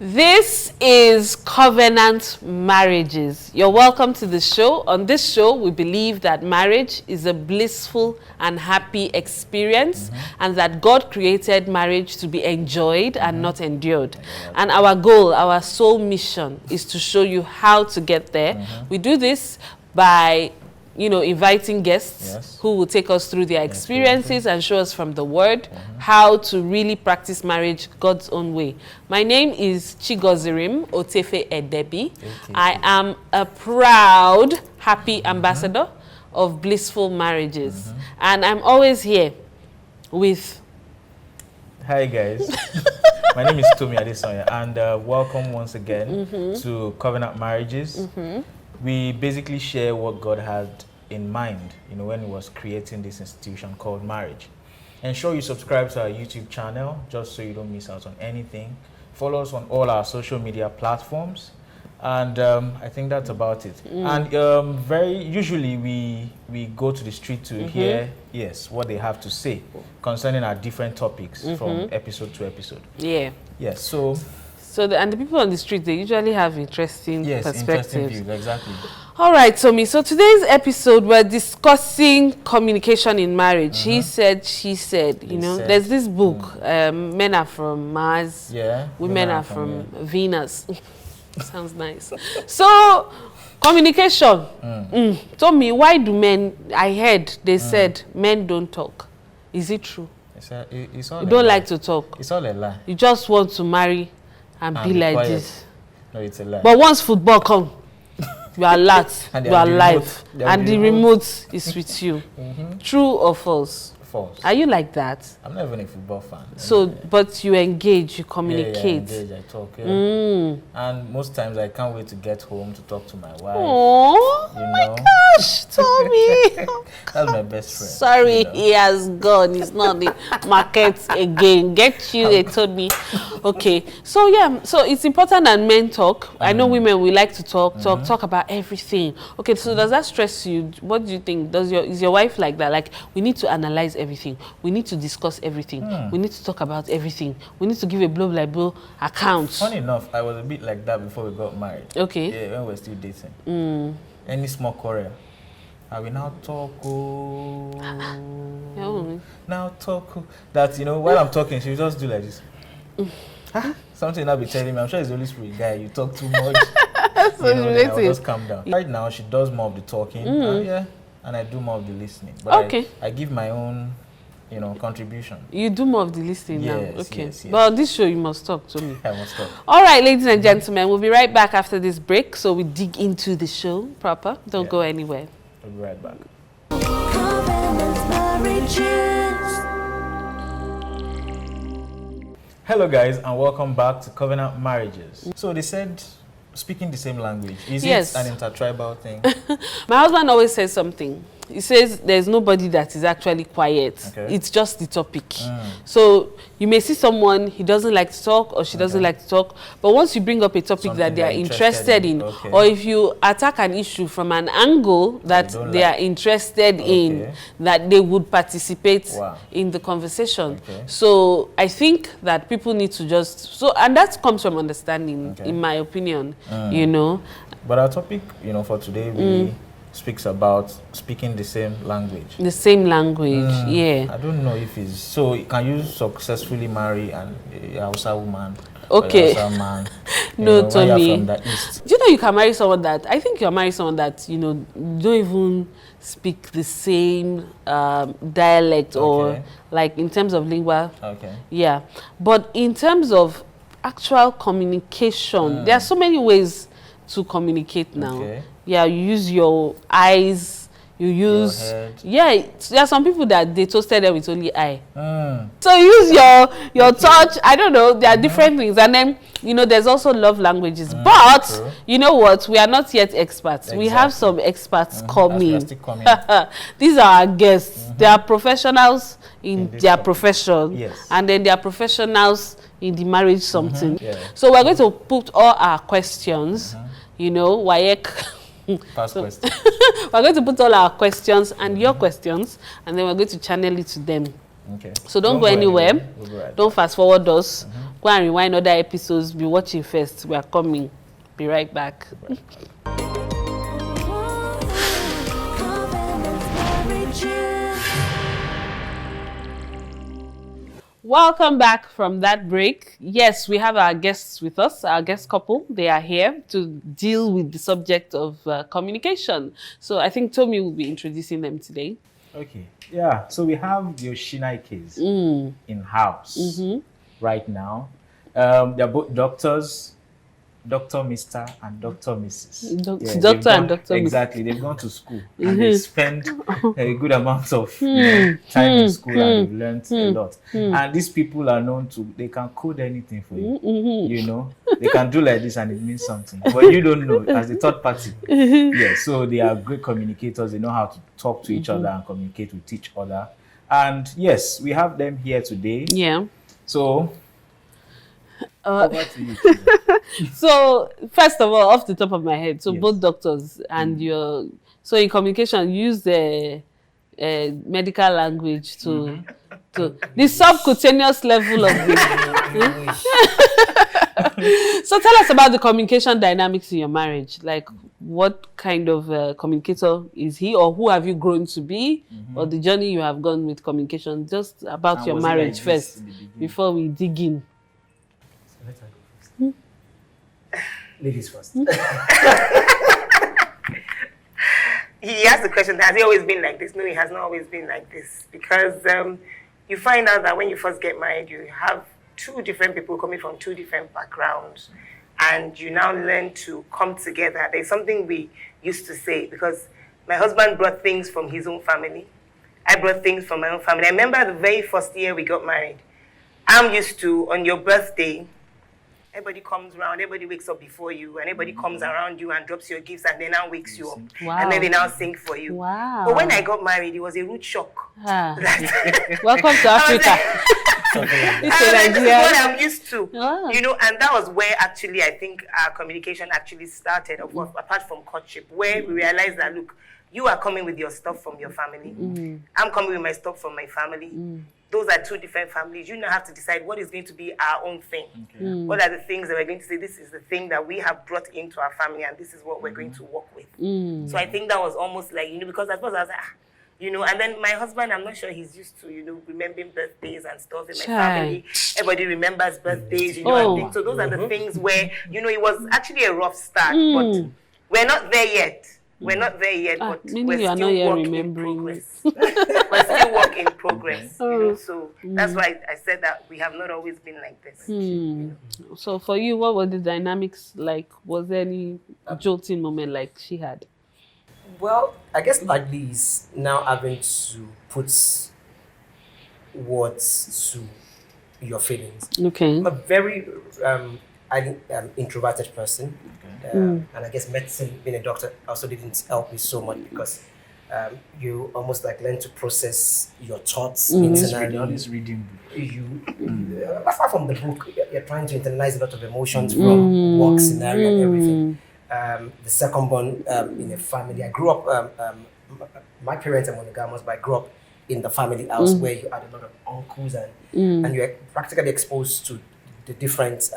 This is Covenant Marriages. You're welcome to the show. On this show, we believe that marriage is a blissful and happy experience, and that God created marriage to be enjoyed and not endured. And our goal, our sole mission, is to show you how to get there. We do this by inviting guests who will take us through their experiences and show us from the Word how to really practice marriage God's own way. My name is Chigozirim Otefe Edebi. I am a proud, happy ambassador of blissful marriages. And I'm always here with... Hi guys, my name is Tomi Adesonya, and welcome once again to Covenant Marriages. We basically share what God had in mind, when He was creating this institution called marriage. Ensure you subscribe to our YouTube channel just so you don't miss out on anything. Follow us on all our social media platforms, and I think that's about it. And very usually we go to the street to hear what they have to say concerning our different topics from episode to episode. Yes. So the people on the street, they usually have interesting perspectives. Interesting views, exactly. All right, Tommy. So today's episode, we're discussing communication in marriage. He said, she said. There's this book, Men Are From Mars, Women Are From Venus. Sounds nice. So, communication. Tommy, why do men, I heard they said men don't talk. Is it true? It's all you don't like to talk. It's all a lie. You just want to marry and be like quiet. This. No, it's a lie. But once football comes, you are alert, you are live, and the remote is with you. True or false? False. Are you like that? I'm not even a football fan. So, but you engage, you communicate. Yeah, I engage, I talk. And most times I can't wait to get home to talk to my wife. Oh my gosh, Tommy. That's my best friend. Sorry, he has gone. He's not the market again. Get you, they told me. Okay, so so it's important that men talk. I know women, we like to talk about everything. Okay, so does that stress you? What do you think? Is your wife like that? Like, we need to analyze everything. We need to discuss everything. We need to talk about everything. We need to give a blow-by-blow account. Funny enough, I was a bit like that before we got married. Okay. Yeah, when we were still dating. Any small quarrel, I will now talk. Now talk. That, while I'm talking, she will just do like this. Something I'll be telling me, I'm sure it's the Holy Spirit guy, you talk too much. So then I'll just calm down. Right now, she does more of the talking. And I do more of the listening. But I give my own, contribution. You do more of the listening now? Okay. Yes. But on this show, you must talk to me. I must talk. All right, ladies and gentlemen, we'll be right back after this break. So we dig into the show proper. Don't go anywhere. We'll be right back. Hello guys, and welcome back to Covenant Marriages. So they said, speaking the same language. Is it an intertribal thing? My husband always says something. He says there's nobody that is actually quiet. Okay. It's just the topic. So you may see someone, he doesn't like to talk or she doesn't like to talk. But once you bring up a topic that they are interested in, or if you attack an issue from an angle that they are interested in, that they would participate in the conversation. So I think that people need to just... and that comes from understanding, in my opinion, But our topic, for today, we... speaks about speaking the same language. The same language, I don't know if it's... So, can you successfully marry a Hausa woman? Okay. Or a Hausa man? No, Tommy. From the East? Do you know you can marry someone that... I think you'll marry someone that, don't even speak the same dialect or, like, in terms of lingua. Yeah. But in terms of actual communication, there are so many ways to communicate now. Yeah, you use your eyes, you use... Your head. There are some people that they toasted them with only eye. So you use your touch, I don't know, there are different things. And then, there's also love languages. But, you know what, we are not yet experts. We have some experts coming. These are our guests. They are professionals in their profession. And then they are professionals in the marriage something. So we're going to put all our questions, WAEC... Past question. We're going to put all our questions and your questions, and then we're going to channel it to them. Okay. So don't go anywhere. We'll don't fast forward us. Go and rewind other episodes. Be watching first. We are coming. Be right back. Welcome back from that break. Yes, we have our guests with us, our guest couple. They are here to deal with the subject of communication. So I think Tommy will be introducing them today. Okay. Yeah. So we have the Osinaikes in house right now. They're both doctors. Dr. Mr. and Dr. Mrs. Doctor and Dr. Exactly. They've gone to school and they spend a good amount of time in school and they've learned a lot. And these people are known to, they can code anything for you. You know, they can do like this and it means something. But you don't know as the third party. Yeah, so they are great communicators. They know how to talk to each other and communicate with each other. And yes, we have them here today. Yeah. So, over to you. So first of all, off the top of my head, so both doctors and so in communication, use the medical language to the subcutaneous level of the. So tell us about the communication dynamics in your marriage. Like, what kind of communicator is he, or who have you grown to be, or the journey you have gone with communication? Just about your marriage first, before we dig in. Ladies first. He asked the question, has he always been like this? No, he has not always been like this. Because you find out that when you first get married, you have two different people coming from two different backgrounds. And you now learn to come together. There's something we used to say, because my husband brought things from his own family. I brought things from my own family. I remember the very first year we got married. I'm used to, on your birthday, everybody comes around, everybody wakes up before you, and everybody comes around you and drops your gifts, and then now wakes you up. Wow. And then they now sing for you. Wow. But when I got married, it was a rude shock. Welcome to Africa. This is what I'm used to. Wow. You know, and that was where actually I think our communication actually started, apart from courtship, where we realized that, look, you are coming with your stuff from your family. I'm coming with my stuff from my family. Those are two different families. You now have to decide what is going to be our own thing. Okay. What are the things that we're going to say, this is the thing that we have brought into our family and this is what we're going to work with. So I think that was almost like, you know, because at first I was like, you know, and then my husband, I'm not sure he's used to, you know, remembering birthdays and stuff in my family. Everybody remembers birthdays, you know, and things. So those are the things where, you know, it was actually a rough start, but we're not there yet. We're not there yet, but we're still work in progress. We're still work in progress. You know? So that's why I said that we have not always been like this. You know? So for you, what were the dynamics like? Was there any jolting moment like she had? Well, I guess largely is now having to put words to your feelings. Okay. I'm a very introverted person. And I guess medicine, being a doctor, also didn't help me so much because you almost like learn to process your thoughts internally. All this reading. Apart from the book, you're trying to internalize a lot of emotions from work scenario and everything. The second born in a family. I grew up, my parents are monogamous, but I grew up in the family house where you had a lot of uncles and you're practically exposed to the different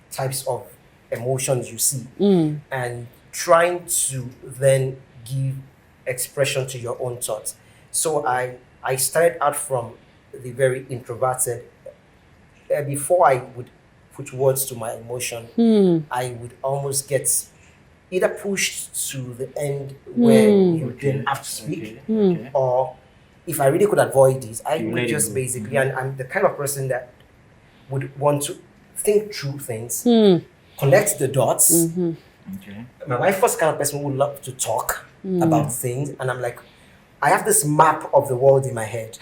types of emotions you see and trying to then give expression to your own thoughts. So I started out from the very introverted. Before I would put words to my emotion, I would almost get either pushed to the end where you didn't have to speak, or if I really could avoid this, I would just basically, and I'm the kind of person that would want to think through things, connect the dots. My wife was the kind of person who would love to talk about things, and I'm like, I have this map of the world in my head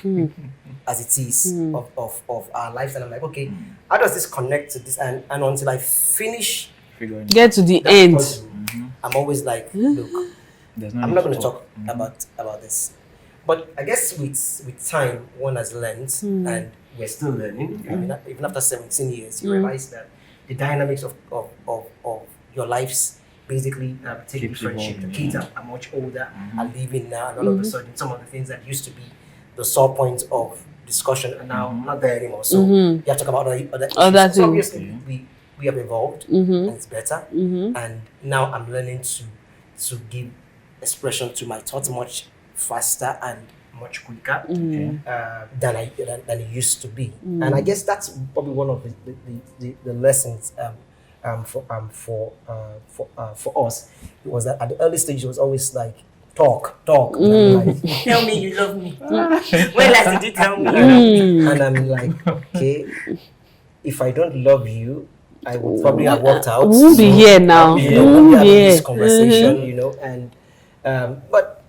as it is of our lives, and I'm like, okay, how does this connect to this? And until I finish, get to the end, puzzle, I'm always like, look, I'm not going to talk about this. But I guess with time, one has learned, and we're still learning. I mean, even after 17 years, you realize that the dynamics of your lives basically take different shape. The kids are much older, are living now, and all of a sudden, some of the things that used to be the sore point of discussion, and now I'm not there anymore. So you have to talk about other issues. Other So things. obviously we have evolved, and it's better. And now I'm learning to give expression to my thoughts much faster and much quicker than it used to be. And I guess that's probably one of the lessons for us. It was that at the early stage it was always like talk. And I'm like, tell me you love me. When last did you tell me? And I'm like, okay, if I don't love you, I would probably have walked out. We'll be here now. We'll have this conversation, you know, and but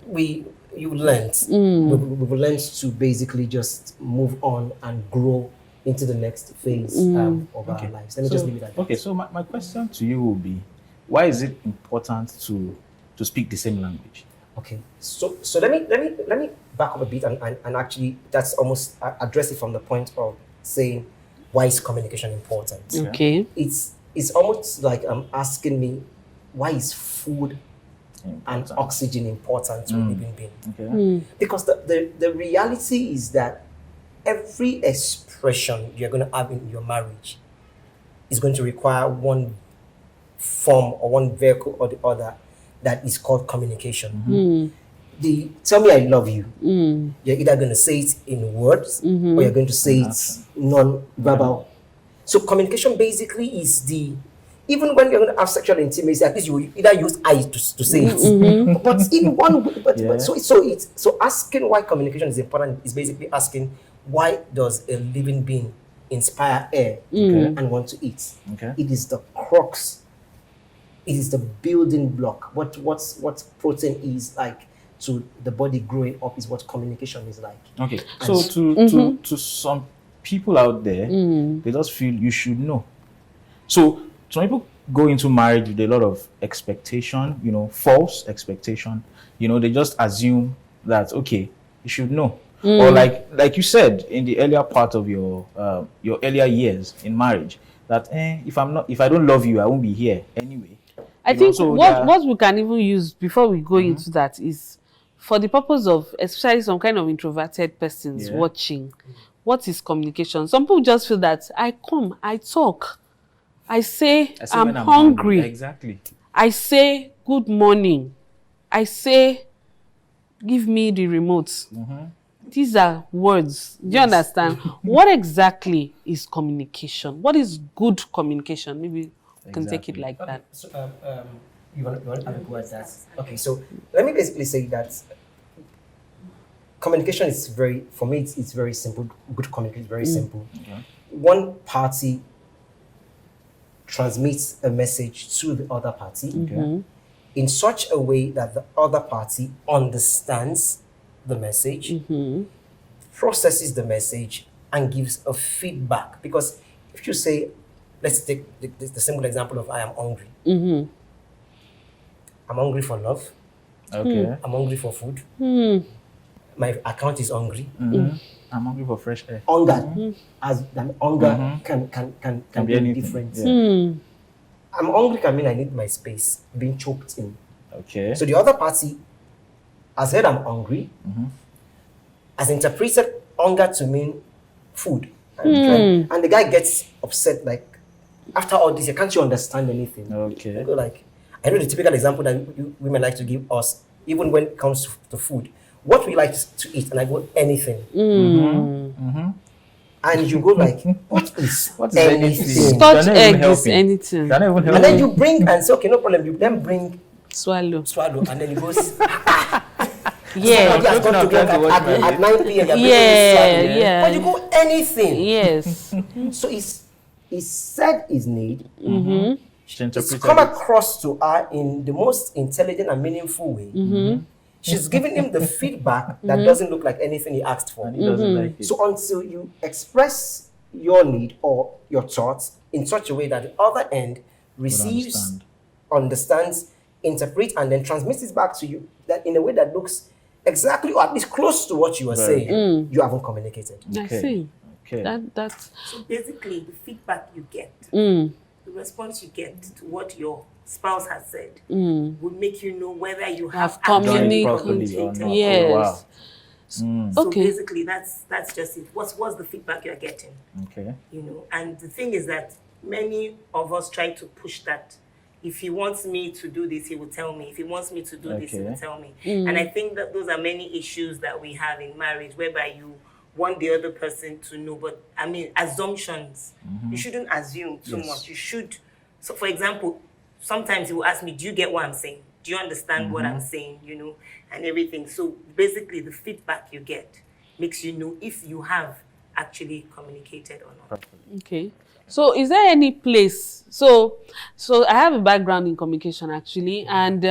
you learned. We learned to basically just move on and grow into the next phase of our lives. Let me just leave it at that. Okay, so my question to you will be, why is it important to speak the same language? Okay, so let me back up a bit and actually that's almost address it from the point of saying why is communication important. Okay. It's almost like asking me why is food and oxygen important to a living being. Okay. Because the reality is that every expression you're going to have in your marriage is going to require one form or one vehicle or the other that is called communication. The tell me I love you. You're either going to say it in words or you're going to say it non-verbal. So communication basically is even when you're going to have sexual intimacy, at least you will either use eyes to say it. But in one way, so asking why communication is important is basically asking why does a living being inspire air and want to eat? Okay. It is the crux. It is the building block. What protein is like to the body growing up is what communication is like. Okay. So to some people out there, they just feel you should know. So some people go into marriage with a lot of expectation, false expectation. They just assume that okay, you should know. Or like you said in the earlier part of your earlier years in marriage, that if I don't love you, I won't be here anyway. I think what we can even use before we go into that is for the purpose of especially some kind of introverted persons watching, what is communication? Some people just feel that I come, I talk, I say I'm hungry. Exactly. I say good morning. I say give me the remote. These are words. Do you understand? What exactly is communication? What is good communication? Maybe we can take it like that. So, you want to have a go at that? Okay, so let me basically say that communication is for me, it's very simple. Good communication is very simple. One party transmits a message to the other party in such a way that the other party understands the message, processes the message, and gives a feedback. Because if you say, let's take the simple example of I am hungry. I'm hungry for love. Okay. I'm hungry for food. My account is hungry. I'm hungry for fresh air. Hunger, hunger can be different. I'm hungry can mean I need my space being choked in. Okay. So the other party has said I'm hungry, has interpreted hunger to mean food. And the guy gets upset, like, after all this, can't you understand anything? Okay. I go like, I know the typical example that women like to give us, even when it comes to food. What we like to eat, and I go, anything. And you go like, what is anything? Scotch egg is anything. And then you bring and say, okay, no problem. You then bring swallow, and then it goes. Yeah. At 9 p.m. But you go anything. Yes. So he said his need. It's come across to her in the most intelligent and meaningful way. She's giving him the feedback that doesn't look like anything he asked for. And he doesn't like it. So until you express your need or your thoughts in such a way that the other end receives, understands, interprets, and then transmits it back to you that in a way that looks exactly or at least close to what you were saying, you haven't communicated. I see. Okay. That's so basically the feedback you get, the response you get to what your spouse has said will make you know whether you have communicated. Or not. Yes. Oh, wow. So basically, that's just it. What's the feedback you're getting? Okay. And the thing is that many of us try to push that. If he wants me to do this, he will tell me. If he wants me to do this, he will tell me. And I think that those are many issues that we have in marriage, whereby you want the other person to know. But I mean, assumptions. You shouldn't assume too much. You should. So, for example, sometimes he will ask me, "Do you get what I'm saying? Do you understand what I'm saying?" And everything. So basically, the feedback you get makes you know if you have actually communicated or not. Okay. So is there any place? So I have a background in communication actually, and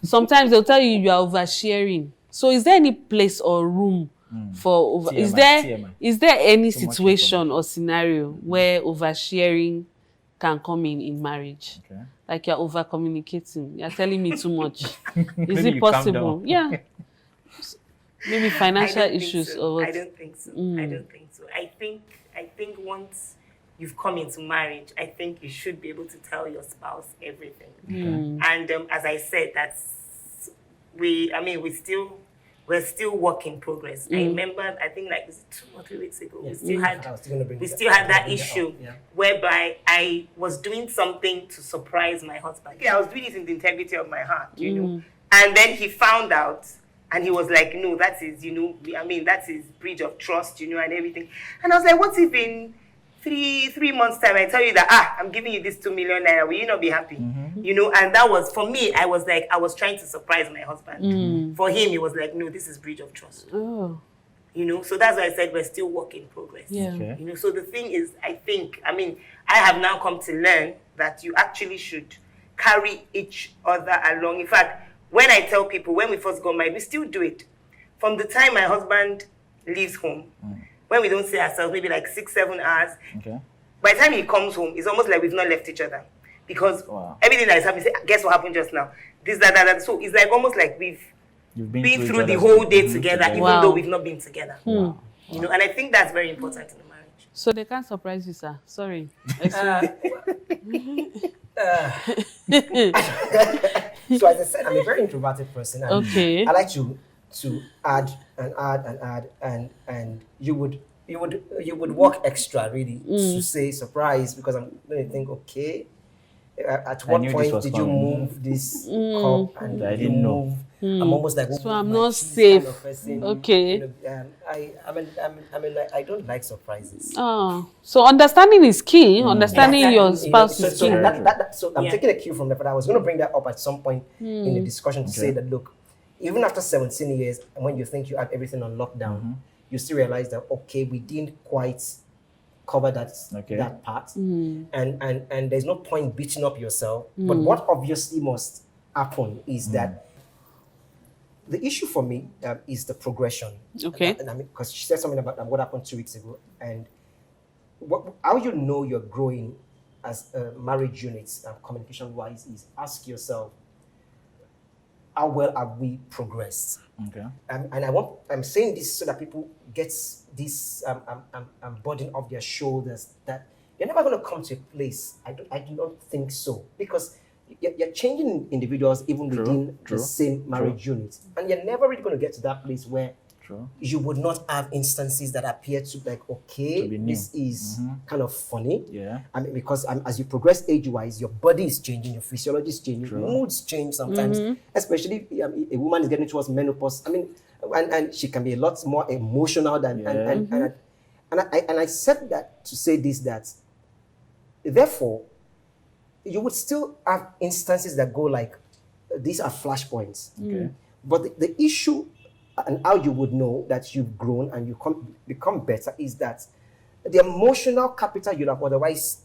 sometimes they'll tell you are oversharing. So is there any place or room for over? TMI. Is there any situation or scenario where oversharing can come in marriage? Okay. Like you're over communicating, you're telling me too much. Is it possible? Yeah. Maybe financial issues so. or what? I don't think so. I don't think so. I think once you've come into marriage, I think you should be able to tell your spouse everything. And as I said, we're still work in progress. I remember, I think like 2 or 3 weeks ago, we still had that issue whereby I was doing something to surprise my husband. I was doing it in the integrity of my heart, and then he found out. And he was like, "No, that is, that is breach of trust, and everything." And I was like, "What if in three months' time I tell you that I'm giving you this 2 million naira? Will you not be happy?" And that was for me. I was like, I was trying to surprise my husband. For him, he was like, "No, this is breach of trust." Oh. So that's why I said we're still work in progress. Yeah. Okay. So the thing is, I have now come to learn that you actually should carry each other along. In fact, when I tell people, when we first got married, we still do it. From the time my husband leaves home, when we don't see ourselves, maybe like 6-7 hours, by the time he comes home, it's almost like we've not left each other. Because everything that is happening, say, "Guess what happened just now? This, that. So it's like almost like we've been through the whole day together, even though we've not been together. And I think that's very important in the marriage. So they can't surprise you, sir. Sorry. So as I said, I'm a very introverted person. And I like to add and you would work extra really to say surprise, because I'm going to think, okay, at what point did you move this cup and I didn't know. I'm almost like, so I'm not safe. Kind of person. Okay. I don't like surprises. Oh, so understanding is key. Understanding your spouse is key. So I'm taking a cue from that, but I was going to bring that up at some point in the discussion to say that, look, even after 17 years, and when you think you have everything on lockdown, you still realize that, okay, we didn't quite cover that part, and there's no point beating up yourself. But what obviously must happen is that the issue for me is the progression. Okay. And because she said something about what happened 2 weeks ago, and how you know you're growing as marriage units, communication-wise, is ask yourself, how well have we progressed? Okay. And I'm saying this so that people get this burden off their shoulders, that you're never going to come to a place. I do not think so, because you're changing individuals even within the same marriage unit, and you're never really going to get to that place where you would not have instances that appear to like, okay, this is kind of funny. Yeah. Because as you progress age-wise, your body is changing, your physiology is changing, moods change sometimes, especially a woman is getting towards menopause. And she can be a lot more emotional than and I said that to say this, that therefore you would still have instances that go like, these are flashpoints. Okay. But the issue and how you would know that you've grown and you become better is that the emotional capital you'd have otherwise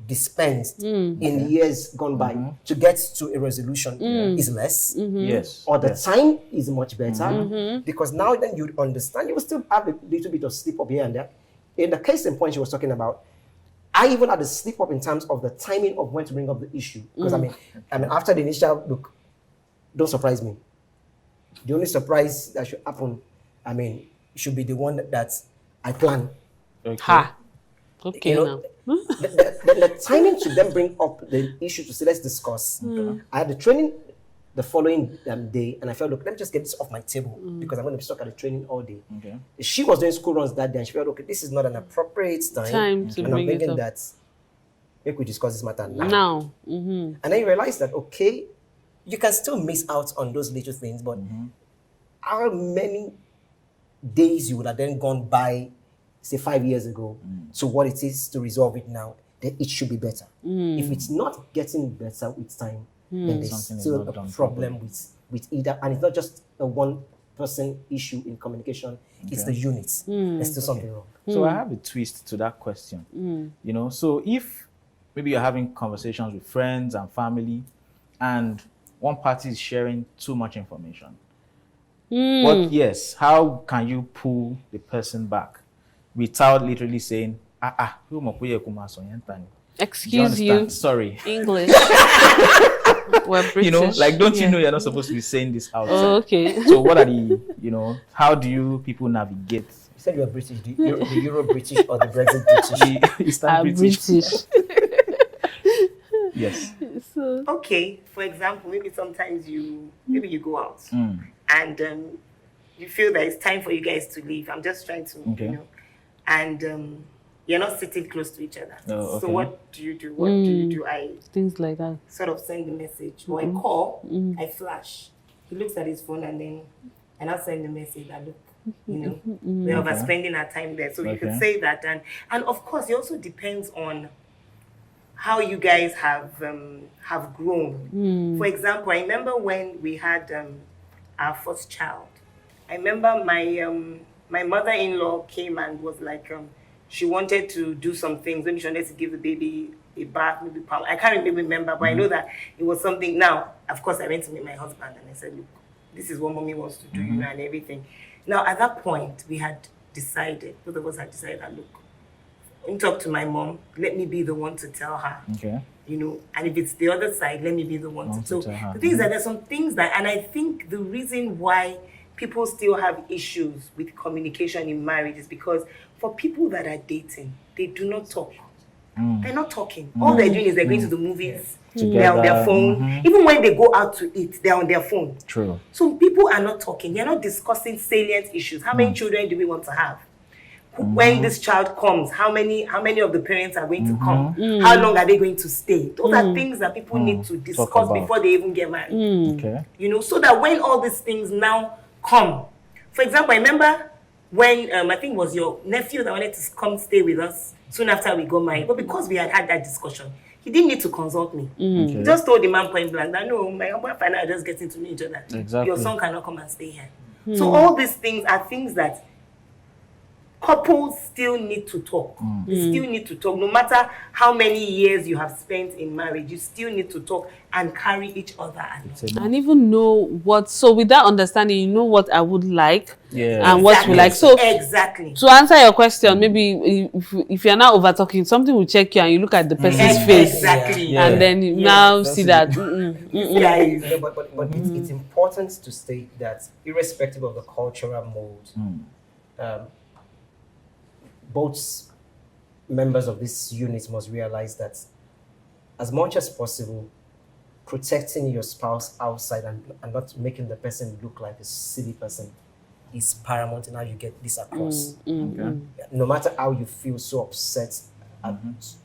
dispensed in years gone by to get to a resolution is less. Yes. Or the time is much better, because now then you'd understand. You will still have a little bit of slip up here and there. In the case in point she was talking about, I even had a slip up in terms of the timing of when to bring up the issue. Because I mean, after the initial, look, don't surprise me. The only surprise that should happen, should be the one that I plan. Okay. Okay. The timing to then bring up the issue to say, let's discuss. I had the training the following day, and I felt, look, let me just get this off my table because I'm going to be stuck at the training all day. Okay. She was doing school runs that day, and she felt, okay, this is not an appropriate time to and bring I'm thinking it up. that maybe we discuss this matter now. Mm-hmm. And then you realize that, okay, you can still miss out on those little things, but how many days you would have then gone by, say 5 years ago, to what it is to resolve it now, then it should be better. If it's not getting better with time, then there's still a problem with either, and it's not just a one-person issue in communication, it's the units. There's still something wrong. So I have a twist to that question. You know, so if maybe you're having conversations with friends and family, and one party is sharing too much information, how can you pull the person back without literally saying, excuse you, sorry, English. We're British. You know, like, don't you know you're not supposed to be saying this outside? Oh, okay. So what are the, you know, how do you people navigate? You said you're British, the Euro British or the Brexit British? The Eastern British. Yes. So, okay, for example, maybe sometimes you go out and you feel that it's time for you guys to leave. I'm just trying to, you know, and you're not sitting close to each other. Oh, okay. So what do you do? What do you do? I things like that. sort of send the message, or I call, I flash. He looks at his phone and I'll send the message that, look, you know, we're overspending our time there. So you could say that, and of course it also depends on how you guys have grown. For example, I remember when we had our first child. I remember my mother-in-law came and was like, she wanted to do some things. Maybe she wanted to give the baby a bath, maybe palm. I can't really remember, but I know that it was something. Now, of course, I went to meet my husband and I said, look, this is what mommy wants to do, you know, and everything. Now, at that point, we had decided, both of us had decided that, look, when you talk to my mom, let me be the one to tell her. Okay. You know, and if it's the other side, let me be the one to tell her. The thing is that there's some things that, and I think the reason why people still have issues with communication in marriage is because for people that are dating, they do not talk. They're not talking. All they're doing is they're going to the movies, they're on their phone. Even when they go out to eat, they're on their phone. True. So people are not talking. They're not discussing salient issues. How many children do we want to have? When this child comes, how many of the parents are going to come? How long are they going to stay? Those are things that people need to discuss before they even get married. Okay. You know, so that when all these things now come, for example, I remember when I think it was your nephew that wanted to come stay with us soon after we got married, but because we had that discussion, he didn't need to consult me. He just told the man point blank that no, my wife and I are just getting to know each other. Exactly. Your son cannot come and stay here. So all these things are things that couples still need to talk. They still need to talk. No matter how many years you have spent in marriage, you still need to talk and carry each other along. And even know what, so with that understanding, you know what I would like and what you like. So exactly. To answer your question, maybe if you're not over talking, something will check you and you look at the person's face. Exactly. And then you now see that. But it's important to state that irrespective of the cultural mode, both members of this unit must realize that as much as possible, protecting your spouse outside and not making the person look like a silly person is paramount in how you get this across. No matter how you feel so upset,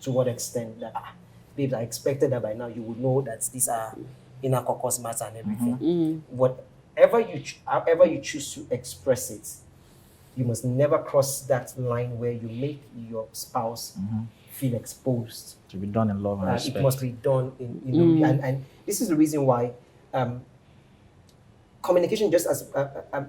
to what extent that, babes, I expected that by now you would know that these are inner caucus matter and everything. However you choose to express it, you must never cross that line where you make your spouse feel exposed. To be done in love and respect. It must be done in and this is the reason why communication, just as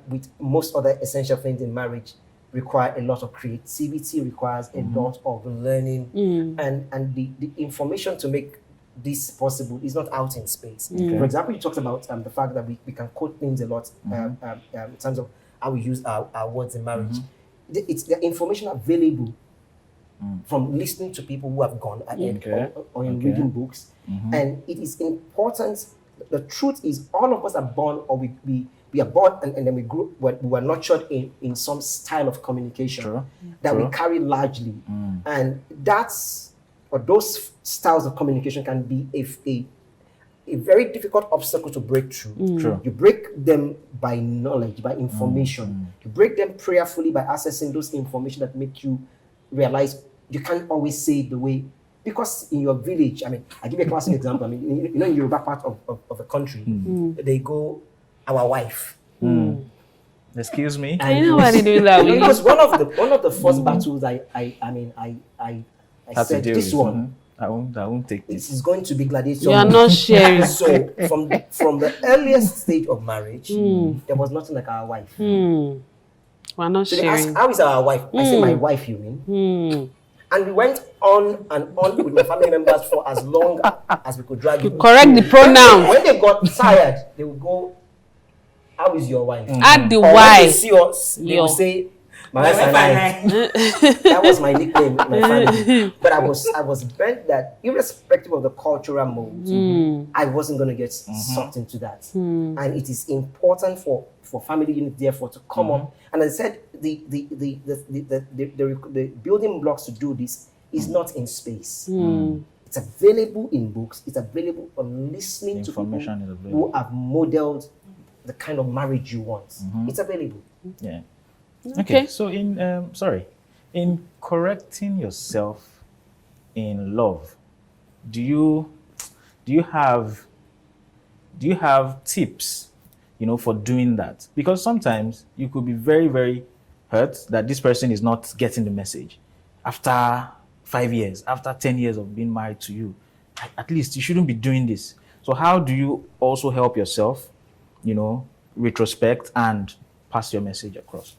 with most other essential things in marriage, require a lot of creativity, requires a lot of learning, and the information to make this possible is not out in space. For example, you talked about the fact that we can quote things a lot in terms of how we use our words in marriage. It's the information available from listening to people who have gone ahead or in reading books. And it is important. The truth is, all of us are born, or we are born and then we grew, we were nurtured in some style of communication that we carry largely. And those styles of communication can be a very difficult obstacle to break through. True. You break them by knowledge, by information. You break them prayerfully by accessing those information that make you realize you can't always say it the way, because in your village, I mean, I give you a classic example. I mean, you know, in Yoruba part of the country, they go, our wife. Excuse me. I know why they do that. It was one of the first battles I said this one. I won't take this. This is going to be gladiator. You are not sharing. So from the earliest stage of marriage, there was nothing like our wife. We're not So they ask, sharing. how is our wife? I say, my wife, you mean? And we went on and on with my family members for as long as we could drag it. Correct the pronoun. When they got tired, they would go, how is your wife? Add the Or when why. they see us, they would say, my wife and I. That was my nickname in my family. But I was bent that irrespective of the cultural mode, I wasn't going to get sucked into that. And it is important for family unit, therefore, to come up. And as I said, the building blocks to do this is not in space. It's available in books. It's available on listening to people who have modeled the kind of marriage you want. It's available. Yeah. Okay. So in correcting yourself in love, do you have tips, for doing that? Because sometimes you could be very, very hurt that this person is not getting the message. After 5 years, after 10 years of being married to you, at least you shouldn't be doing this. So how do you also help yourself, retrospect and pass your message across?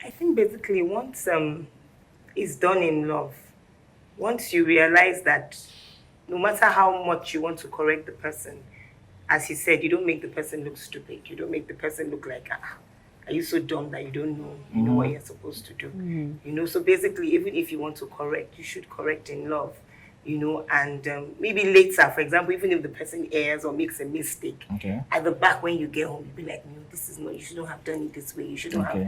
I think basically once it's done in love, once you realize that no matter how much you want to correct the person, as he said, you don't make the person look stupid. You don't make the person look like, are you so dumb that you don't know, what you're supposed to do? So basically, even if you want to correct, you should correct in love, and maybe later, for example, even if the person errs or makes a mistake, at the back when you get home, you'll be like, no, this is not, you shouldn't have done it this way. You shouldn't have,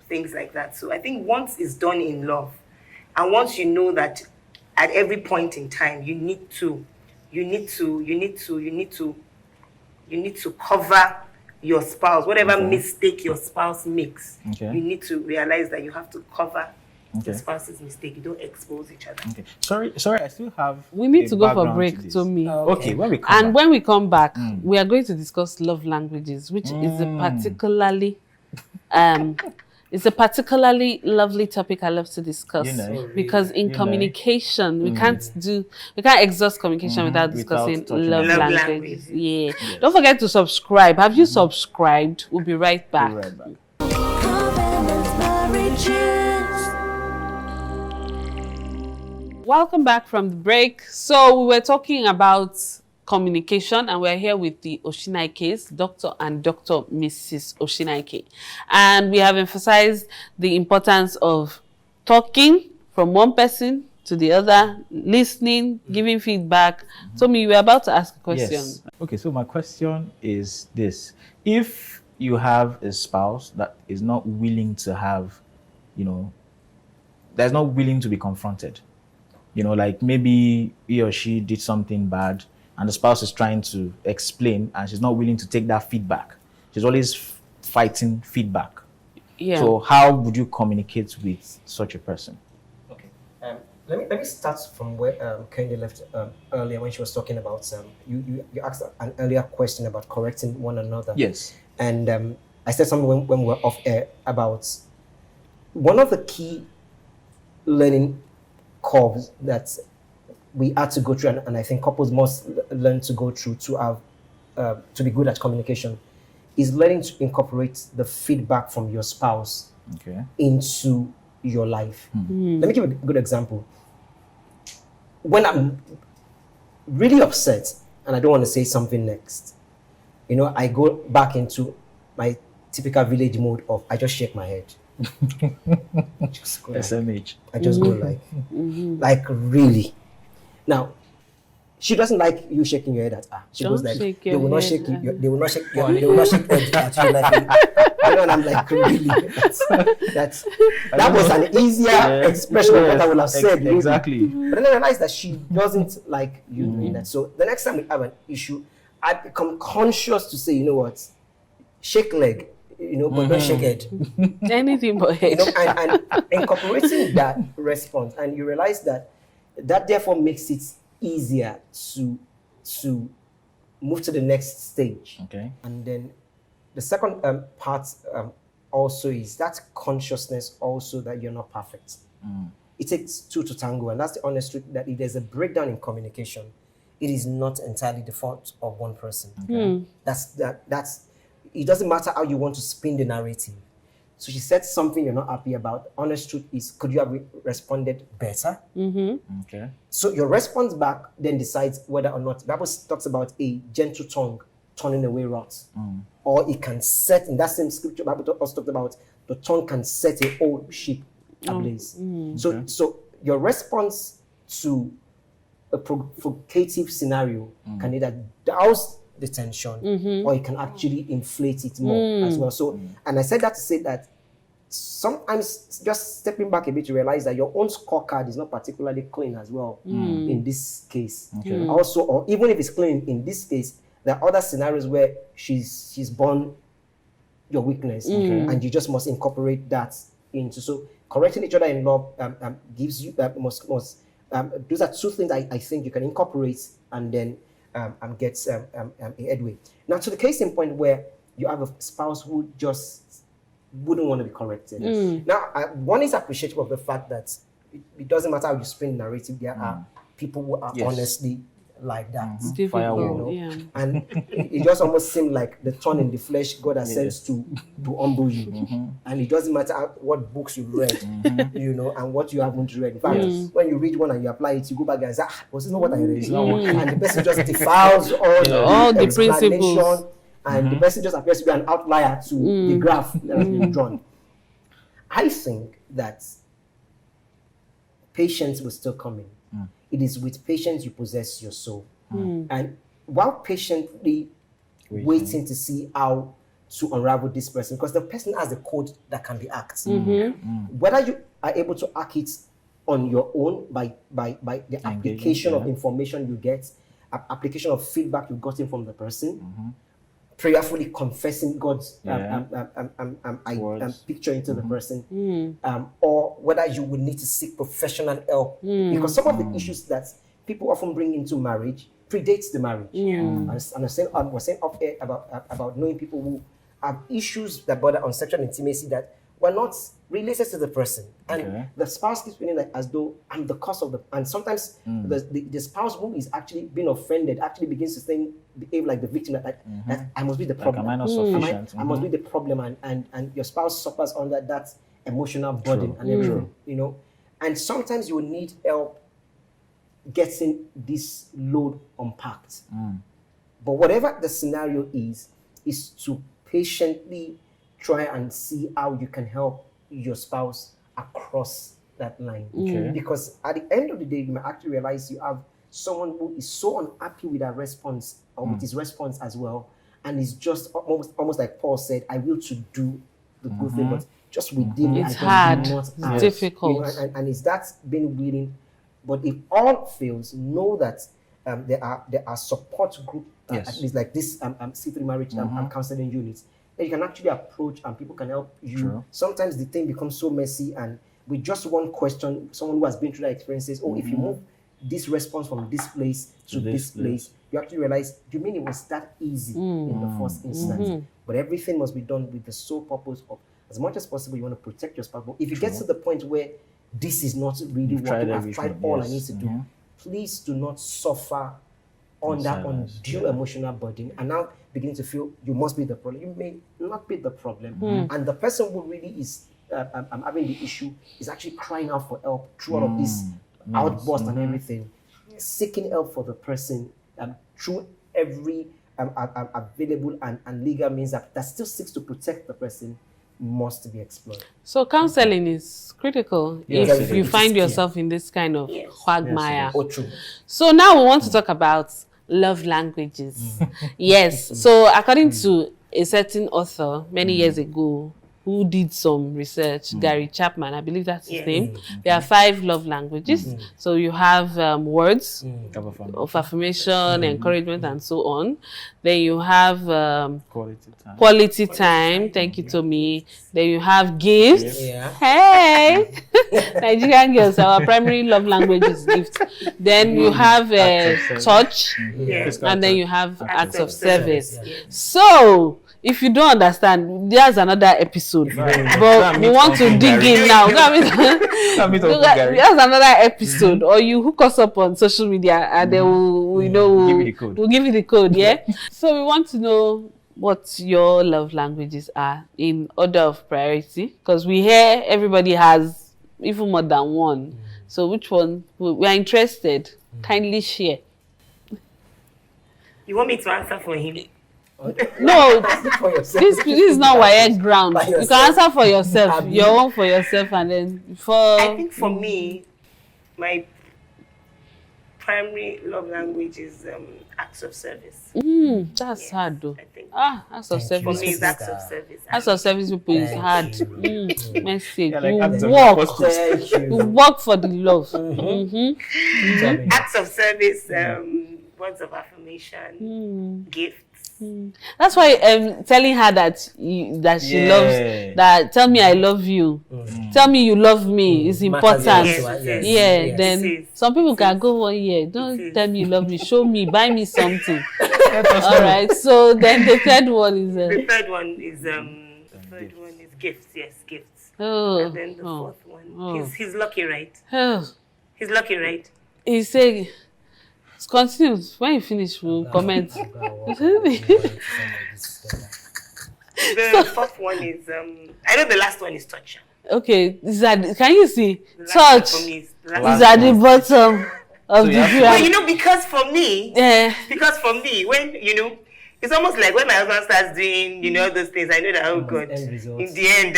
things like that. So I think once it's done in love, and once you know that at every point in time, you need to cover your spouse, whatever mistake your spouse makes. You need to realize that you have to cover the spouse's mistake. You don't expose each other. Sorry, I still have. We need to go for a break, Tommy. Okay, when we come back. When we come back, we are going to discuss love languages, which is a particularly lovely topic I love to discuss, because in communication we can't exhaust communication without discussing love languages. Yeah. Don't forget to subscribe. Have you subscribed? We'll be right back. Welcome back from the break. So we were talking about communication, and we're here with the Osinaikes, Dr. and Dr. Mrs. Osinaike. And we have emphasized the importance of talking from one person to the other, listening, giving feedback. Tommy, you were about to ask a question. Yes. Okay, so my question is this. If you have a spouse that is not willing to have, that's not willing to be confronted, like maybe he or she did something bad, and the spouse is trying to explain, and she's not willing to take that feedback. She's always fighting feedback. Yeah. So how would you communicate with such a person? Okay. Let me start from where Kende left earlier when she was talking about you asked an earlier question about correcting one another. Yes. And I said something when we were off air about one of the key learning curves that we had to go through, and I think couples must learn to go through to have to be good at communication, is learning to incorporate the feedback from your spouse into your life. Let me give a good example. When I'm really upset and I don't want to say something next, I go back into my typical village mode of I just shake my head. SMH. I just go like really. Now, She doesn't like you shaking your head at her. She goes like, they will not shake you. They will not shake. They will not shake head at you. Like, and I'm like, really? That was an easier expression of what I would have said. Exactly. But then I realized that she doesn't like you doing that. So the next time we have an issue, I become conscious to say, you know what, shake leg, but don't shake head. Anything but head. And incorporating that response, and you realize that therefore makes it easier to move to the next stage. Okay. And then the second part also is that consciousness also that you're not perfect. It takes two to tango, and that's the honest truth, that if there's a breakdown in communication, it is not entirely the fault of one person. Okay. That's it doesn't matter how you want to spin the narrative. So she said something you're not happy about. Honest truth is, could you have responded better? Okay. So your response back then decides whether or not, the Bible talks about a gentle tongue turning away wrath. Or it can set, in that same scripture, the Bible also talked about the tongue can set a whole ship ablaze. So your response to a provocative scenario can either douse the tension or it can actually inflate it more as well. So, and I said that to say that sometimes just stepping back a bit to realize that your own scorecard is not particularly clean as well in this case. Also, or even if it's clean in this case, there are other scenarios where she's born your weakness and you just must incorporate that into. So correcting each other in love gives you those are two things I think you can incorporate and then get a headway. Now, to the case in point where you have a spouse who just wouldn't want to be corrected. Now, one is appreciative of the fact that it doesn't matter how you spin the narrative, there are people who are honestly like that. And it just almost seemed like the thorn in the flesh God has sent to humble you. And it doesn't matter what books you've read, and what you haven't read. In fact, when you read one and you apply it, you go back and say, was this not what I read? And the person just defiles all the principles. And the person just appears to be an outlier to the graph that has been drawn. I think that patience will still come in. It is with patience you possess your soul. And while patiently waiting to see how to unravel this person, because the person has a code that can be hacked. Whether you are able to hack it on your own by the application of information you get, application of feedback you've gotten from the person, prayerfully confessing God's picture into the person, or whether you would need to seek professional help, because some of the issues that people often bring into marriage predates the marriage. And I was saying off air about knowing people who have issues that border on sexual intimacy that were not related to the person, and the spouse keeps feeling like as though I'm the cause of the. And sometimes the spouse who is actually being offended actually begins to behave like the victim. That I must be the problem. Like, am I not sufficient? I must be the problem, and your spouse suffers under that emotional burden and everything. And sometimes you will need help getting this load unpacked. But whatever the scenario is to patiently try and see how you can help your spouse across that line. Because at the end of the day, you may actually realize you have someone who is so unhappy with their response or with his response as well, and is just almost like Paul said, I will to do the good thing, but just within me, it's hard, it's difficult. And it's that being willing. But if all fails, know that there are support group, at least like this C3 marriage counseling units, that you can actually approach and people can help you. Sometimes the thing becomes so messy, and with just one question, someone who has been through that experience says, if you move this response from this place to this place, you actually realize, do you mean it was that easy in the first instance? But everything must be done with the sole purpose of, as much as possible, you want to protect your spouse. But if you get to the point where this is not really working, I've tried all I need to do, please do not suffer under undue emotional burden and now beginning to feel you must be the problem. You may not be the problem. And the person who really is having the issue is actually crying out for help through all of this outburst and everything. Seeking help for the person through every available and legal means that still seeks to protect the person must be explored. So counseling is critical if you find yourself in this kind of quagmire. So now we want to talk about love languages. Yes. So according to a certain author many years ago who did some research, Gary Chapman, I believe that's his name. There are 5 love languages. So you have words of affirmation, encouragement, and so on. Then you have quality time. Thank you, Tommy. Then you have gifts. Hey, Nigerian girls, our primary love language is gift. Then you have touch, and then you have acts of service. So if you don't understand, there's another episode. But we want to dig in now. There's another episode, or you hook us up on social media, and then we'll give you the code. Yeah. So we want to know what your love languages are in order of priority, because we hear everybody has even more than one. So which one? We are interested. Kindly share. You want me to answer for him? No, this is not wired ground. You can answer for yourself. Your own for yourself, and then I think for me, my primary love language is acts of service. That's hard though. I think. Acts of service. For me, it's acts of service. Acts of service people is hard. Message. You work for the love. Acts of service, words of affirmation, gifts. That's why telling her that she loves that. Tell me I love you. Tell me you love me is important. Then some people can go 1 year. Don't tell me you love me. Show me. Buy me something. All right. So then the third one is. The third one is gifts. Yes, gifts. And then the fourth one. He's lucky, right? He's lucky, right? He's saying. Continue. When you finish, we'll comment. The fourth one is I know the last one is touch. Okay, can you see touch? Is at the bottom of the graph. Well, because for me, when it's almost like when my husband starts doing, all those things, I know that, oh God, in the end,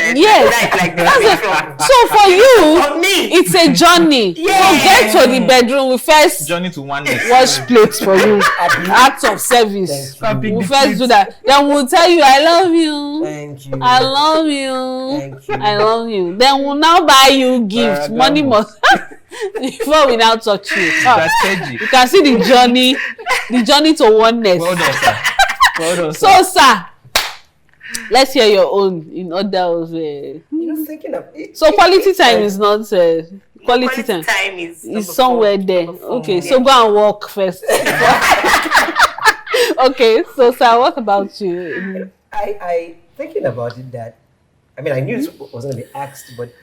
so for you, for me, it's a journey. You get to the bedroom, we first journey to oneness. Wash plates for you, acts of service. We first do that. Then we'll tell you, I love you. Thank you. I love you. Thank you. I love you. Then we'll now buy you gifts. Money must. Before we now touch you. You can see the journey to oneness. Well done, sir. So, sir, let's hear your own in order of. Thinking of it. So, quality time is not. Quality time is somewhere there. Okay, so go and walk first. Okay, so, sir, what about you? I thinking about it that, I knew it was going to be asked, but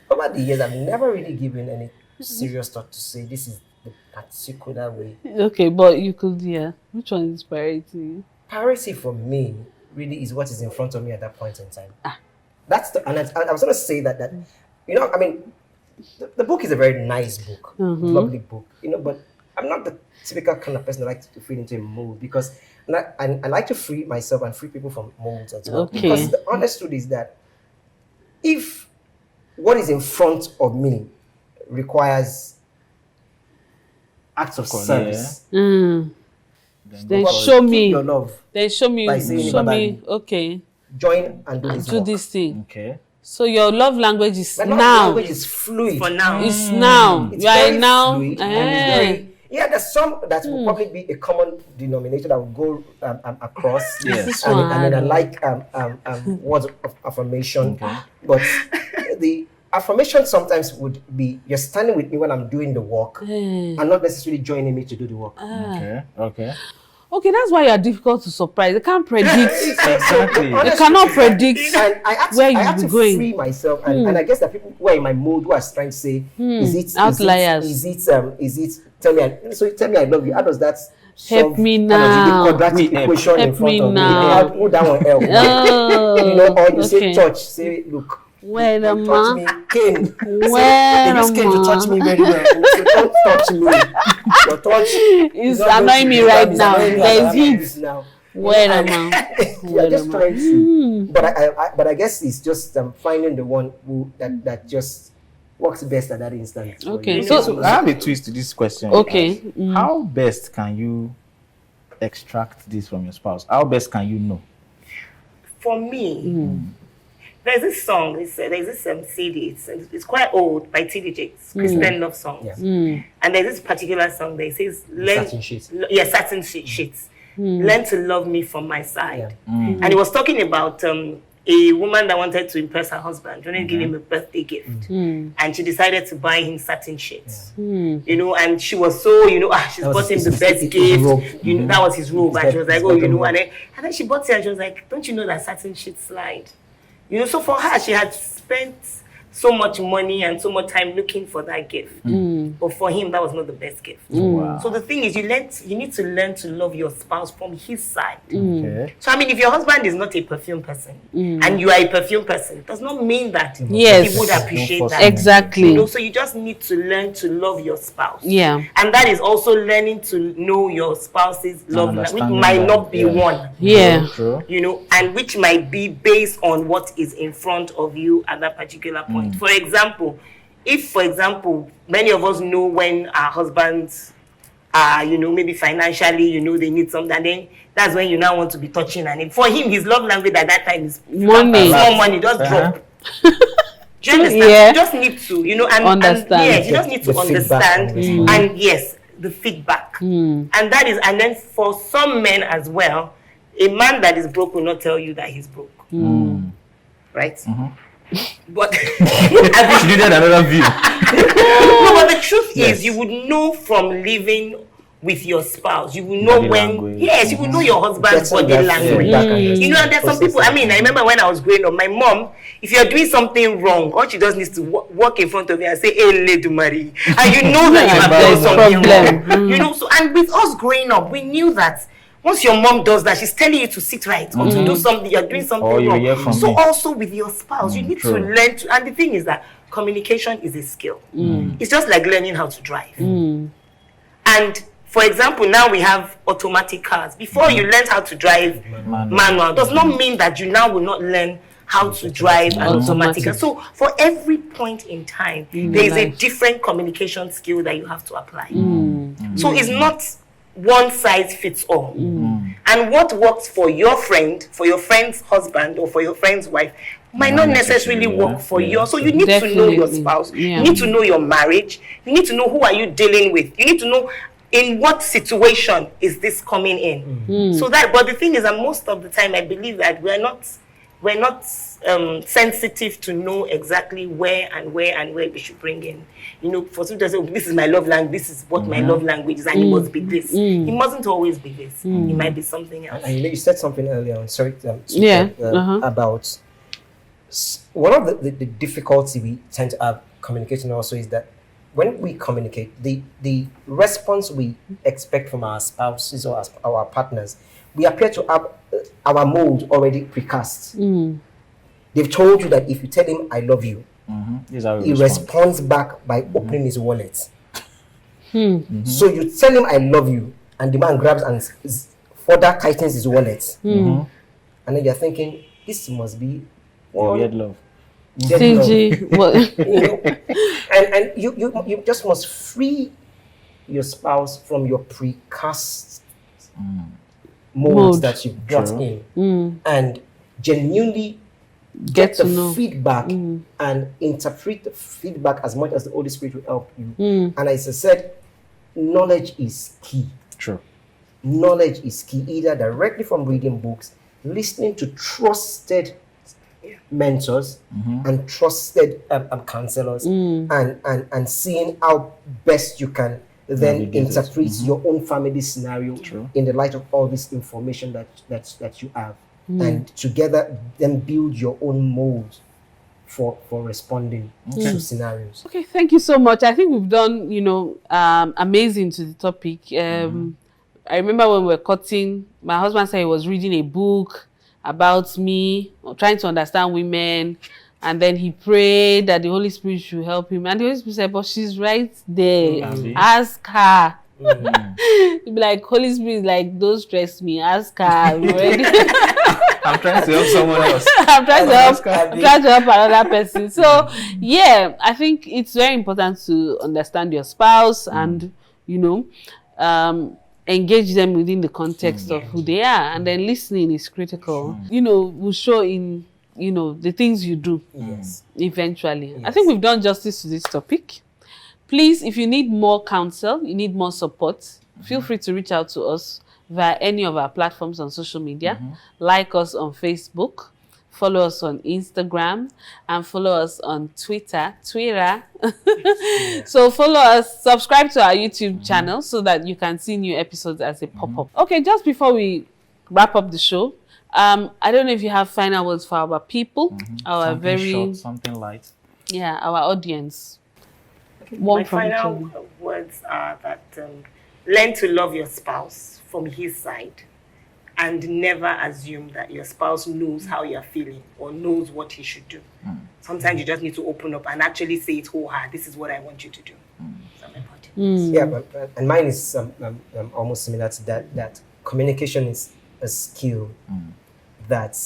over the years, I've never really given any serious thought to say this is the particular way. Okay, but you could, which one is priority? Priority for me really is what is in front of me at that point in time. That's and I was going to say that the book is a very nice book, lovely book, but I'm not the typical kind of person that likes to fit into a mold, because I like to free myself and free people from molds as well. Okay. Because the honest truth is that if what is in front of me requires acts of service, then show me your love. Then show me. Okay. Join and do this thing. Okay. So your love language is My now. love language is fluid. For now. It's now. It's You are very now. fluid and it's very, there's some that will probably be a common denominator that will go across. Yes. And then I like words of affirmation. But the affirmation sometimes would be you're standing with me when I'm doing the work and not necessarily joining me to do the work. Okay, that's why you are difficult to surprise. They can't predict. Exactly. They cannot predict where I had you're to going. free myself, and I guess that people who are in my mood who are trying to say, is it outliers? Is it tell me I love you? How does that help me now? Quadratic equation in front of now. me. Who that one help? Or you say touch. Say look. Where the touch me, Cain. Where the Cain to touch me very well. So don't touch me. Your touch is annoying me right now. There's heat. Where am I? Yeah, just trying to. But I guess it's just finding the one who that just works best at that instant. Okay, so I have a twist to this question. Okay, how best can you extract this from your spouse? How best can you know? For me, there's this song. There's this CD. It's quite old by T.D. Jakes, Christian love songs. Yeah. And there's this particular song that says, "Satin sheets." Satin sheets. Learn to love me from my side. Yeah. And he was talking about a woman that wanted to impress her husband, wanted to give him a birthday gift, and she decided to buy him satin sheets. You know, and she was so, she's bought him the best gift. You know, that was his robe, and she was like, and then she bought it, and she was like, don't you know that satin sheets slide? You know, so for her, she had spent so much money and so much time looking for that gift. But for him, that was not the best gift. Wow. So the thing is, you need to learn to love your spouse from his side. Okay. So I mean, if your husband is not a perfume person and you are a perfume person, it does not mean that he would appreciate that. Exactly. You know, so you just need to learn to love your spouse. Yeah. And that is also learning to know your spouse's love language, which might not be one. Yeah. You know, and which might be based on what is in front of you at that particular point. For example, many of us know when our husbands are, maybe financially, they need something, and then that's when you now want to be touching. And for him, his love language at that time is money. Small money, just drop. Do you understand? Yeah. You just need to, understand. You just need to understand. And yes, the feedback. And that is, and then for some men as well, a man that is broke will not tell you that he's broke. Right? But she needed another view. No, but the truth is, you would know from living with your spouse. You will know you will know your husband's body language. You know, and there's some people. I mean, I remember when I was growing up, my mom, if you're doing something wrong, all she does is to walk in front of you and say, "Hey, Lady Marie," and you know that you have done something wrong. You know, so and with us growing up, we knew that. Once your mom does that, she's telling you to sit right or to do something, you're doing something wrong. So also with your spouse, you need to learn to, and the thing is that communication is a skill. It's just like learning how to drive. And for example, now we have automatic cars. Before you learned how to drive manual, does not mean that you now will not learn how to drive an automatic car. So for every point in time, there is a different communication skill that you have to apply. So it's not one size fits all. And what works for your friend, for your friend's husband, or for your friend's wife might not necessarily work for you. So you need to know your spouse. You need to know your marriage. You need to know who are you dealing with. You need to know in what situation is this coming in. So that, but the thing is that most of the time I believe that we're not sensitive to know exactly where we should bring in. You know, for some to say, this is my love language, this is what my love language is, and it must be this. It mustn't always be this. It might be something else. And you said something earlier on, about one of the difficulty we tend to have communicating also is that when we communicate, the response we expect from our spouses or our partners, we appear to have our mold already precast. They've told you that if you tell him I love you, he responds back by opening his wallet. So you tell him I love you, and the man grabs and further tightens his wallet. And then you're thinking, this must be weird love. Stingy. And you just must free your spouse from your precast molds that you brought in, and genuinely get the feedback and interpret the feedback as much as the Holy Spirit will help you. And as I said, knowledge is key. Knowledge is key, either directly from reading books, listening to trusted mentors and trusted counselors, and seeing how best you can then interpret your own family scenario in the light of all this information that you have. And together then build your own mold for responding to scenarios. Okay, thank you so much. I think we've done, amazing to the topic. I remember when we were cutting, my husband said he was reading a book about me, or trying to understand women, and then he prayed that the Holy Spirit should help him. And the Holy Spirit said, but she's right there. Ask her. You'd be like, Holy Spirit, like, don't stress me. Ask her. I'm ready. I'm trying to help someone else. I'm trying to help another person. So, yeah, I think it's very important to understand your spouse and, engage them within the context of who they are. And then listening is critical. Will show in, the things you do eventually. Yes. I think we've done justice to this topic. Please, if you need more counsel, you need more support, feel free to reach out to us via any of our platforms on social media. Like us on Facebook, follow us on Instagram, and follow us on Twitter. So follow us, subscribe to our YouTube channel so that you can see new episodes as they pop up. Okay, just before we wrap up the show, I don't know if you have final words for our people, our something very short, something light. Yeah, our audience. My final words are that learn to love your spouse from his side and never assume that your spouse knows how you're feeling or knows what he should do. Sometimes you just need to open up and actually say it wholeheartedly. This is what I want you to do. Yeah, but and mine is almost similar to that communication is a skill that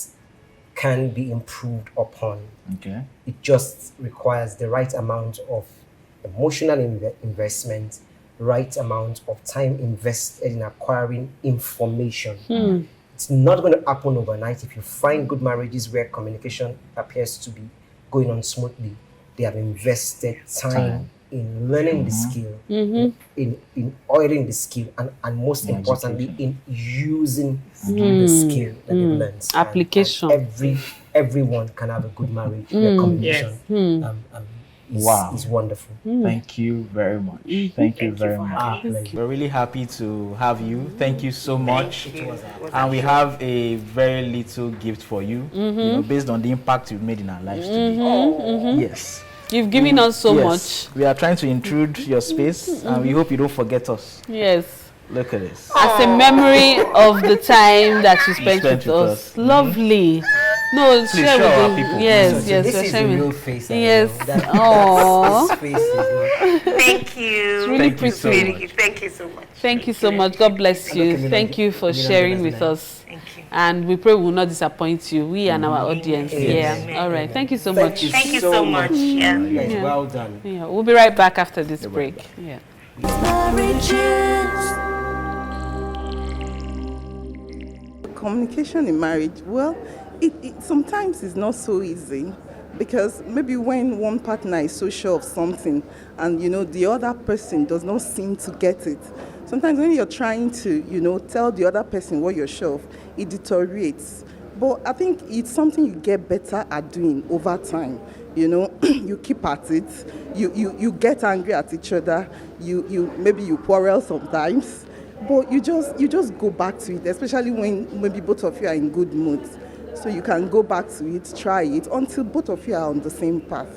can be improved upon. Okay. It just requires the right amount of emotional investment, right amount of time invested in acquiring information. It's not going to happen overnight. If you find good marriages where communication appears to be going on smoothly, they have invested time in learning the skill, in oiling the skill, and most importantly, in using the skill that they've learned. Application. And everyone can have a good marriage where communication is wonderful. Thank you very much. Thank you very much. We're really happy to have you. Thank you so much. And we have a very little gift for you, based on the impact you've made in our lives today. Yes. You've given us so much. We are trying to intrude your space, and we hope you don't forget us. Yes. Look at this. As a memory of the time that you spent with us. Lovely. No, please share with our people. Yes, this is the real face. Yes. Oh. Thank you. It's really pretty. Thank you so much. Thank you so much. God bless you. Thank you for sharing with us. Thank you. And we pray we will not disappoint you. We and our audience. Yeah. All right. Thank you so much. Thank you so much. Yeah. Well done. Yeah. We'll be right back after this break. Yeah. Communication in marriage, well, it sometimes is not so easy, because maybe when one partner is so sure of something and the other person does not seem to get it, sometimes when you're trying to tell the other person what you're sure of, it deteriorates. But I think it's something you get better at doing over time. You keep at it, you get angry at each other, maybe you quarrel sometimes, but you just go back to it, especially when maybe both of you are in good moods. So you can go back to it, try it, until both of you are on the same path.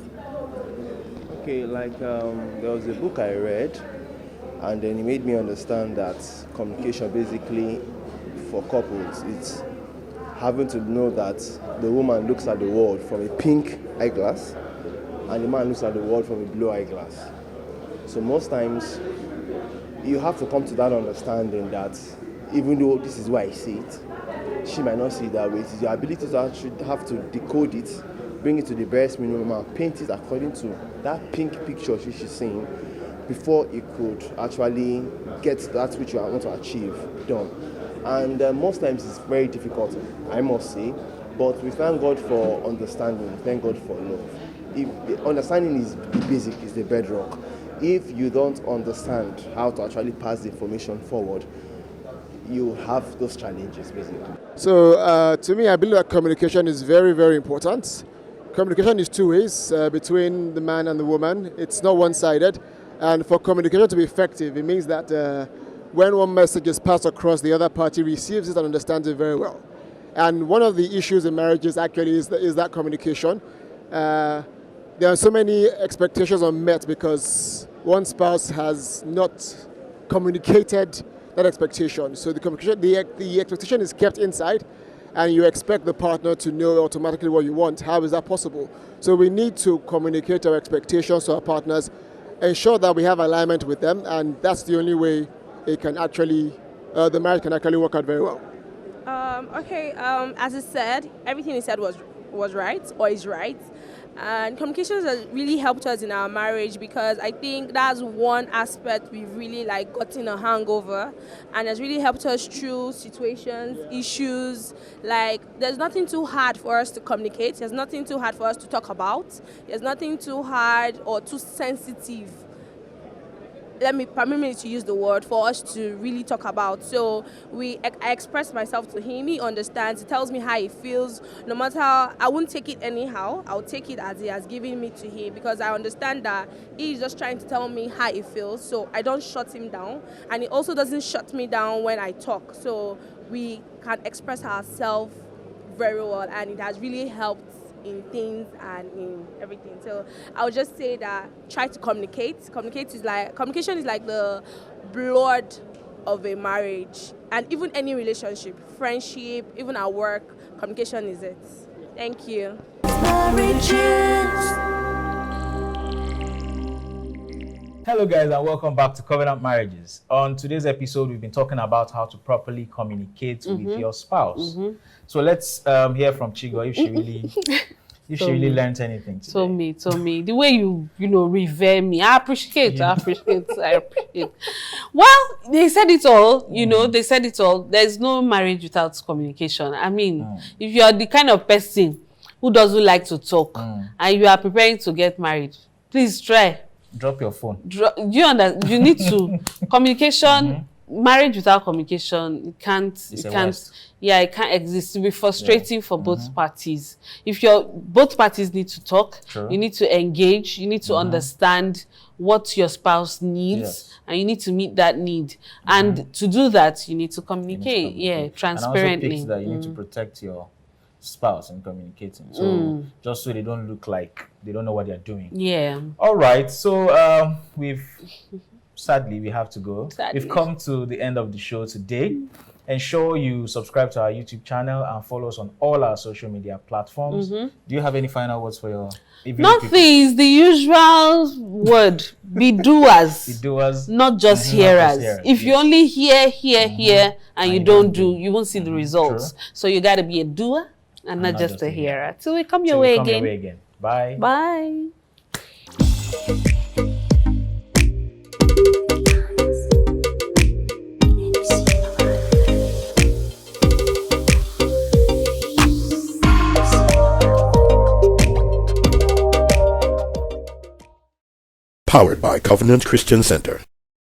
Okay, there was a book I read, and then it made me understand that communication basically for couples, it's having to know that the woman looks at the world from a pink eyeglass and the man looks at the world from a blue eyeglass. So most times you have to come to that understanding that even though this is why I see it, she might not see it that way. It is your ability to actually have to decode it, bring it to the barest minimum and paint it according to that pink picture she's seeing before you could actually get that which you want to achieve done. And most times it's very difficult, I must say, but we thank God for understanding, thank God for love. If the understanding is the basic, is the bedrock. If you don't understand how to actually pass the information forward, you have those challenges basically. So to me, I believe that communication is very, very important. Communication is two ways between the man and the woman. It's not one-sided. And for communication to be effective, it means that when one message is passed across, the other party receives it and understands it very well. And one of the issues in marriages actually is that communication. There are so many expectations unmet because one spouse has not communicated that expectation. So the expectation is kept inside, and you expect the partner to know automatically what you want. How is that possible? So we need to communicate our expectations to our partners, ensure that we have alignment with them, and that's the only way it can actually, the marriage can actually work out very well? As I said, everything he said was right or is right. And communications has really helped us in our marriage, because I think that's one aspect we've really gotten a hangover, and has really helped us through situations, issues. There's nothing too hard for us to communicate. There's nothing too hard for us to talk about. There's nothing too hard or too sensitive, permit me to use the word, for us to really talk about. So I express myself to him. He understands. He tells me how he feels. No matter how, I won't take it anyhow. I'll take it as he has given me to him, because I understand that he's just trying to tell me how he feels. So I don't shut him down, and he also doesn't shut me down when I talk. So we can express ourselves very well, and it has really helped in things and in everything. So I would just say that try to communicate. Communication is like the blood of a marriage, and even any relationship, friendship, even at work, communication is it. Thank you. Hello guys, and welcome back to Covenant Marriages. On today's episode, we've been talking about how to properly communicate with your spouse. So let's hear from Chigo if she really learned anything today. So me. The way you revere me, I appreciate. Well, they said it all, they said it all. There's no marriage without communication. I mean, if you're the kind of person who doesn't like to talk and you are preparing to get married, please try. Drop your phone. You understand? You need to communication. Marriage without communication, it can't exist. It will be frustrating for both parties. If both parties need to talk, you need to engage, you need to understand what your spouse needs, and you need to meet that need. And to do that, you need to communicate, transparently. And also that you need to protect your spouse in communicating. So just so they don't look like they don't know what they're doing. Yeah. All right. So sadly, we have to go. We've come to the end of the show today. Ensure you subscribe to our YouTube channel and follow us on all our social media platforms. Do you have any final words for your Nothing is the usual word. Be doers. Be doers. Not just hearers. If you only hear, and you don't do, you won't see the results. So you got to be a doer and not just a hearer. Till we come your way again. Bye. Bye. Powered by Covenant Christian Center.